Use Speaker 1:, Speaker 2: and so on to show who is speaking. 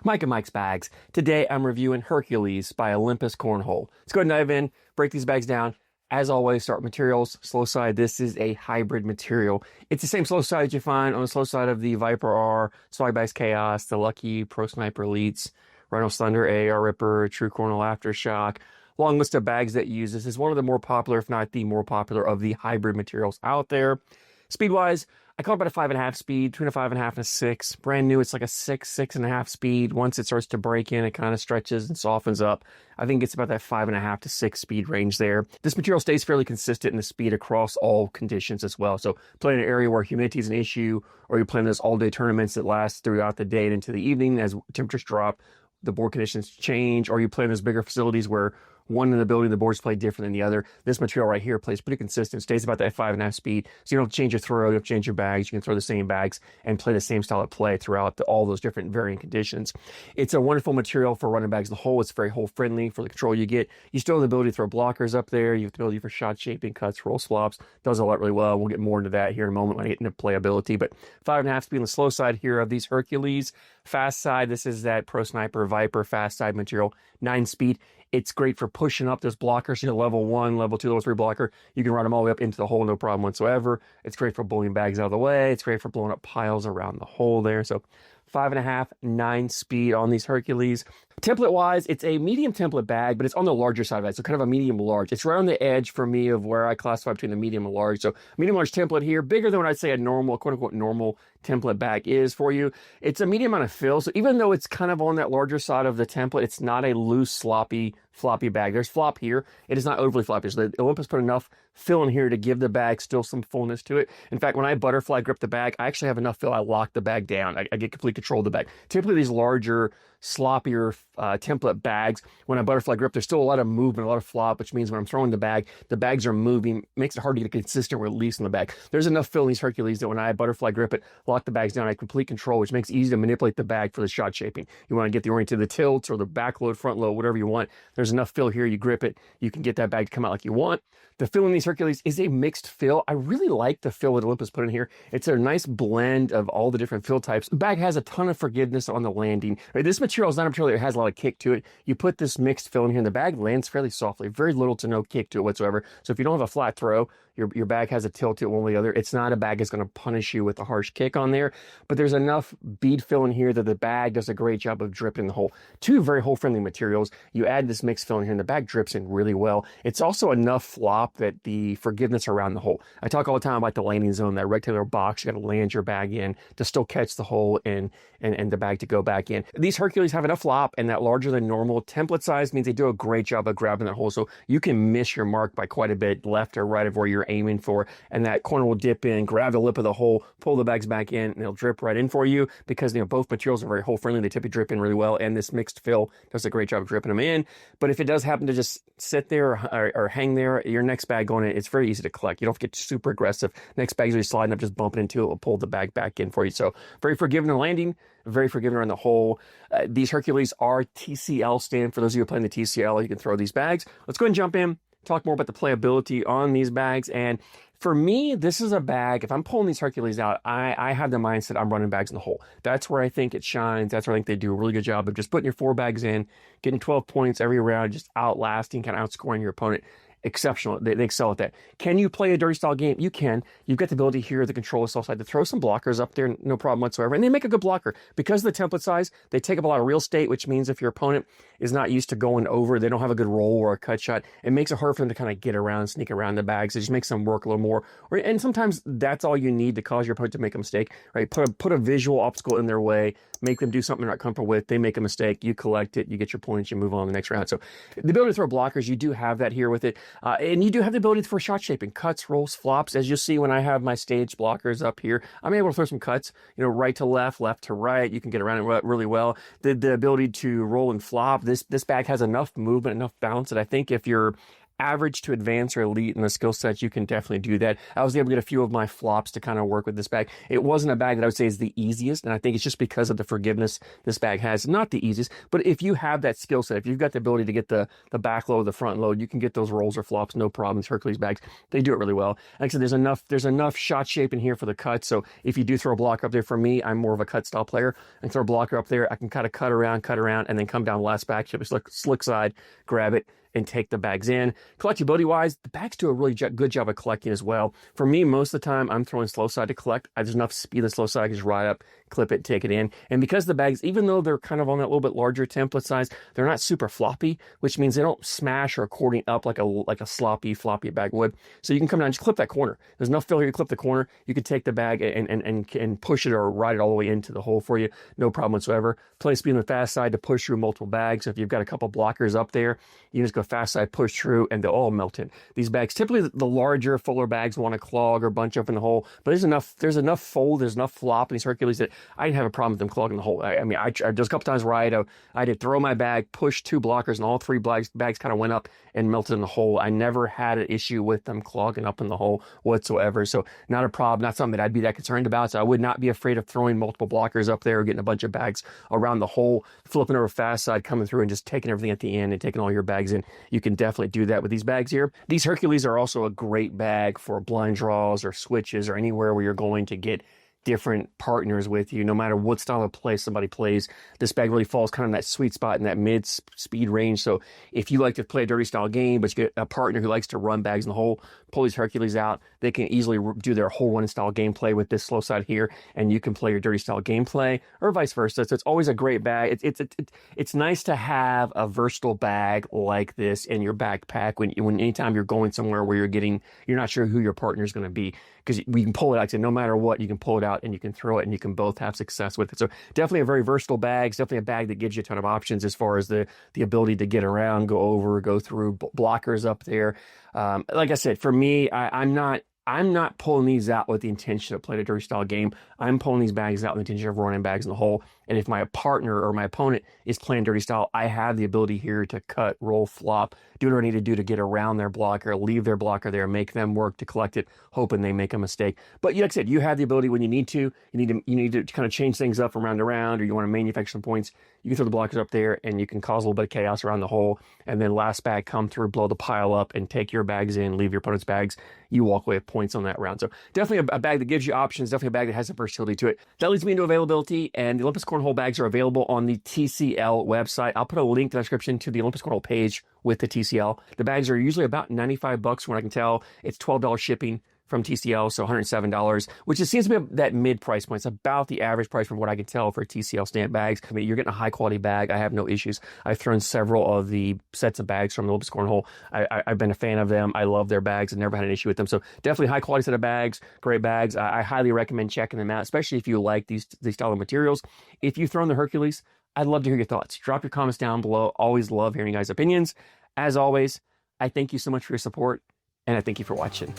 Speaker 1: Mike and Mike's Bags. Today I'm reviewing Hercules by Olympus Cornhole. Let's go ahead and dive in, break these bags down. As always, start with materials. Slow side, this is a hybrid material. It's the same slow side you find on the slow side of the Viper R, Swag Bags Chaos, the Lucky, Pro Sniper Elites, Rhino Thunder, AR Ripper, True Cornhole Aftershock. Long list of bags that use this. Is one of the more popular, if not the more popular, of the hybrid materials out there. Speed-wise, I call it about a 5.5 speed, between a 5.5 and a 6. Brand new, it's like a 6.5 speed. Once it starts to break in, it kind of stretches and softens up. I think it's about that 5.5 to 6 speed range there. This material stays fairly consistent in the speed across all conditions as well. So playing in an area where humidity is an issue, or you're playing those all-day tournaments that last throughout the day and into the evening as temperatures drop, the board conditions change, or you play in those bigger facilities where one in the building, the boards play different than the other. This material right here plays pretty consistent, stays about that 5.5 speed. So you don't have to change your throw, you don't have to change your bags. You can throw the same bags and play the same style of play throughout all those different varying conditions. It's a wonderful material for running bags in the hole. It's very hole friendly for the control you get. You still have the ability to throw blockers up there. You have the ability for shot shaping, cuts, roll swaps. Does a lot really well. We'll get more into that here in a moment when I get into playability. But 5.5 speed on the slow side here of these Hercules. Fast side, this is that Pro Sniper Viper fast side material. 9 speed. It's great for pushing up those blockers, level 1, level 2, level 3 blocker. You can run them all the way up into the hole, no problem whatsoever. It's great for blowing bags out of the way. It's great for blowing up piles around the hole there. So 5.5, 9 speed on these Hercules. Template-wise, it's a medium template bag, but it's on the larger side of it, so kind of a medium-large. It's right on the edge for me of where I classify between the medium and large. So medium-large template here, bigger than what I'd say a normal, quote-unquote, normal template bag is for you. It's a medium amount of fill, so even though it's kind of on that larger side of the template, it's not a loose, sloppy, floppy bag. There's flop here. It is not overly floppy. So the Olympus put enough fill in here to give the bag still some fullness to it. In fact, when I butterfly grip the bag, I actually have enough fill. I lock the bag down. I get complete control of the bag. Typically, these larger, sloppier template bags, when I butterfly grip, there's still a lot of movement, a lot of flop, which means when I'm throwing the bags are moving, makes it hard to get a consistent release in the bag. There's enough fill in these Hercules that when I butterfly grip it, lock the bags down, I have complete control, which makes it easy to manipulate the bag for the shot shaping. You want to get the oriented, the tilts, or the back load, front load, whatever you want. There's enough fill here, you grip it, you can get that bag to come out like you want. The fill in these Hercules is a mixed fill. I really like the fill that Olympus put in here. It's a nice blend of all the different fill types. The bag has a ton of forgiveness on the landing. Right, this material is not a material that has a lot of kick to it. You put this mixed fill in here, and the bag lands fairly softly. Very little to no kick to it whatsoever. So if you don't have a flat throw, your bag has a tilt to it one way or the other. It's not a bag that's going to punish you with a harsh kick on there, but there's enough bead fill in here that the bag does a great job of dripping the hole. Two very hole-friendly materials. You add this mixed fill in here, and the bag drips in really well. It's also enough flop that the forgiveness around the hole. I talk all the time about the landing zone, that rectangular box you got to land your bag in to still catch the hole and the bag to go back in. These Hercules have enough flop, and that larger than normal template size means they do a great job of grabbing that hole, so you can miss your mark by quite a bit left or right of where you're aiming for, and that corner will dip in, grab the lip of the hole, pull the bags back in, and it'll drip right in for you because both materials are very hole friendly. They typically drip in really well, and this mixed fill does a great job of dripping them in. But if it does happen to just sit there or hang there, your next bag going in, it's very easy to collect. You don't have to get super aggressive. Next bag's really sliding up, just bumping into it, will pull the bag back in for you. So very forgiving on landing, very forgiving around the hole. These Hercules are TCL stand. For those of you who are playing the TCL, you can throw these bags. Let's go ahead and jump in, talk more about the playability on these bags. And for me, this is a bag, if I'm pulling these Hercules out, I have the mindset I'm running bags in the hole. That's where I think it shines. That's where I think they do a really good job of just putting your 4 bags in, getting 12 points every round, just outlasting, kind of outscoring your opponent. Exceptional. They excel at that. Can you play a dirty style game? You can. You've got the ability here, the control itself side, to throw some blockers up there, no problem whatsoever. And they make a good blocker. Because of the template size, they take up a lot of real estate, which means if your opponent is not used to going over, they don't have a good roll or a cut shot, it makes it hard for them to kind of get around, sneak around the bags. It just makes them work a little more. And sometimes that's all you need to cause your opponent to make a mistake, right? Put a visual obstacle in their way, make them do something they're not comfortable with, they make a mistake, you collect it, you get your points, you move on to the next round. So the ability to throw blockers, you do have that here with it. And you do have the ability for shot shaping, cuts, rolls, flops. As you'll see when I have my stage blockers up here, I'm able to throw some cuts, right to left, left to right. You can get around it really well. The ability to roll and flop. This bag has enough movement, enough bounce that I think if you're average to advanced or elite in the skill sets, you can definitely do that. I was able to get a few of my flops to kind of work with this bag. It wasn't a bag that I would say is the easiest, and I think it's just because of the forgiveness this bag has. Not the easiest, but if you have that skill set, if you've got the ability to get the back load, the front load, you can get those rolls or flops, no problems. Hercules bags, they do it really well. Like I said, there's enough shot shape in here for the cut, so if you do throw a blocker up there, for me, I'm more of a cut style player, and throw a blocker up there, I can kind of cut around, and then come down the last back, slick side, grab it, and take the bags in. Collectability wise, the bags do a really good job of collecting as well. For me, most of the time, I'm throwing slow side to collect. There's enough speed in the slow side, I can just ride up, clip it, take it in. And because the bags, even though they're kind of on that little bit larger template size, they're not super floppy, which means they don't smash or accordion up like a sloppy, floppy bag would. So you can come down and just clip that corner. There's enough fill here, you clip the corner, you can take the bag and push it or ride it all the way into the hole for you. No problem whatsoever. Plenty of speed on the fast side to push through multiple bags. So if you've got a couple blockers up there, you just go fast side, push through, and they'll all melt in. These bags, typically the larger, fuller bags want to clog or bunch up in the hole, but there's enough fold, there's enough flop in these Hercules that I didn't have a problem with them clogging the hole. I mean, there's a couple times where I did throw my bag, push 2 blockers, and all 3 bags kind of went up and melted in the hole. I never had an issue with them clogging up in the hole whatsoever. So not a problem, not something that I'd be that concerned about. So I would not be afraid of throwing multiple blockers up there or getting a bunch of bags around the hole, flipping over fast side, coming through and just taking everything at the end and taking all your bags in. You can definitely do that with these bags here. These Hercules are also a great bag for blind draws or switches or anywhere where you're going to get different partners with you, no matter what style of play somebody plays. This bag really falls kind of in that sweet spot in that mid speed range. So if you like to play a dirty style game, but you get a partner who likes to run bags in the hole, pull these Hercules out. They can easily do their hole run style gameplay with this slow side here, and you can play your dirty style gameplay or vice versa. So it's always a great bag. It's nice to have a versatile bag like this in your backpack when anytime you're going somewhere where you're not sure who your partner is going to be, because we can pull it out. So no matter what, you can pull it out and you can throw it and you can both have success with it. So definitely a very versatile bag. It's definitely a bag that gives you a ton of options as far as the ability to get around, go over, go through, blockers up there. Like I said, for me, I'm not pulling these out with the intention of playing a dirty style game. I'm pulling these bags out with the intention of running bags in the hole. And if my partner or my opponent is playing dirty style, I have the ability here to cut, roll, flop, do what I need to do to get around their blocker, leave their blocker there, make them work to collect it, hoping they make a mistake. But like I said, you have the ability when you need to. You need to kind of change things up from round to round, or you want to manufacture some points. You can throw the blockers up there and you can cause a little bit of chaos around the hole. And then last bag come through, blow the pile up, and take your bags in, leave your opponent's bags. You walk away with points on that round. So definitely a bag that gives you options, definitely a bag that has some versatility to it. That leads me into availability, and the Olympus Cornhole bags are available on the TCL website. I'll put a link in the description to the Olympus Cornhole page with the TCL. The bags are usually about $95 from what I can tell. It's $12 shipping from TCL, so $107, which it seems to be that mid price point. It's about the average price from what I can tell for TCL stamp bags. I mean, you're getting a high quality bag. I have no issues. I've thrown several of the sets of bags from the Olympus Cornhole. I've been a fan of them. I love their bags. I've never had an issue with them. So definitely high quality set of bags, great bags. I highly recommend checking them out, especially if you like these style of materials. If you've thrown the Hercules, I'd love to hear your thoughts. Drop your comments down below. Always love hearing you guys' opinions. As always, I thank you so much for your support, and I thank you for watching.